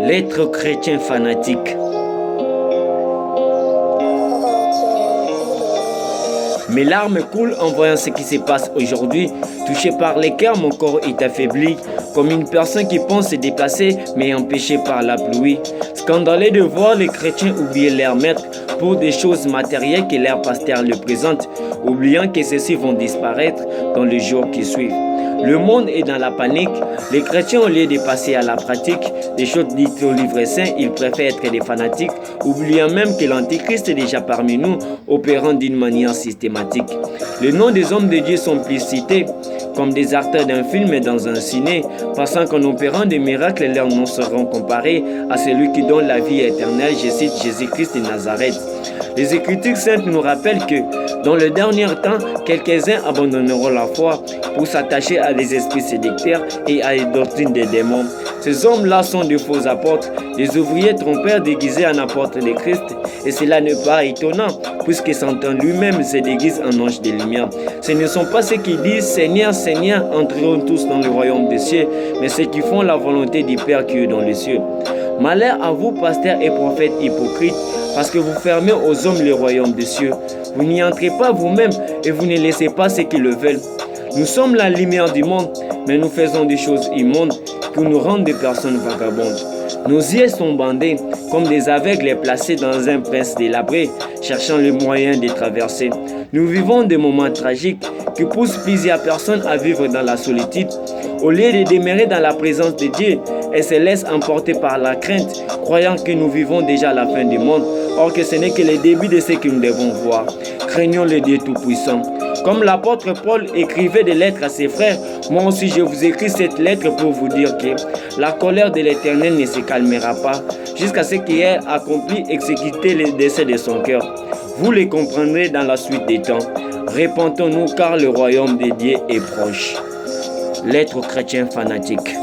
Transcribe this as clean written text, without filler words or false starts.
L'être chrétien fanatique. Mes larmes coulent en voyant ce qui se passe aujourd'hui. Touché par les cœurs, mon corps est affaibli. Comme une personne qui pense se déplacer, mais empêchée par la pluie. Scandaleux de voir les chrétiens oublier leur maître pour des choses matérielles que leur pasteur leur présente, oubliant que ceux-ci vont disparaître dans les jours qui suivent. Le monde est dans la panique. Les chrétiens, au lieu de passer à la pratique des choses dites au livre saint, ils préfèrent être des fanatiques, oubliant même que l'Antichrist est déjà parmi nous, opérant d'une manière systématique. Les noms des hommes de Dieu sont plus cités comme des acteurs d'un film et dans un ciné, pensant qu'en opérant des miracles, leurs noms seront comparés à celui qui donne la vie éternelle, je cite Jésus-Christ de Nazareth. Les Écritures saintes nous rappellent que dans le dernier temps, quelques-uns abandonneront la foi pour s'attacher à des esprits séducteurs et à des doctrines des démons. Ces hommes-là sont de faux apôtres, des ouvriers trompeurs déguisés en apôtres de Christ. Et cela n'est pas étonnant, puisque Satan lui-même se déguise en ange de lumière. Ce ne sont pas ceux qui disent « Seigneur, Seigneur » entreront tous dans le royaume des cieux, mais ceux qui font la volonté du Père qui est dans les cieux. Malheur à vous, pasteurs et prophètes hypocrites, parce que vous fermez aux hommes le royaume des cieux. Vous n'y entrez pas vous-même et vous ne laissez pas ceux qui le veulent. Nous sommes la lumière du monde, mais nous faisons des choses immondes qui nous rendent des personnes vagabondes. Nos yeux sont bandés comme des aveugles placés dans un prince délabré, cherchant le moyen de traverser. Nous vivons des moments tragiques qui poussent plusieurs personnes à vivre dans la solitude. Au lieu de demeurer dans la présence de Dieu, elles se laissent emporter par la crainte, croyant que nous vivons déjà la fin du monde, or que ce n'est que le début de ce que nous devons voir. Craignons le Dieu Tout-Puissant. Comme l'apôtre Paul écrivait des lettres à ses frères, moi aussi je vous écris cette lettre pour vous dire que la colère de l'Éternel ne se calmera pas jusqu'à ce qu'il ait accompli et exécuté les décès de son cœur. Vous les comprendrez dans la suite des temps. Repentons-nous car le royaume de Dieu est proche. L'être chrétien fanatique.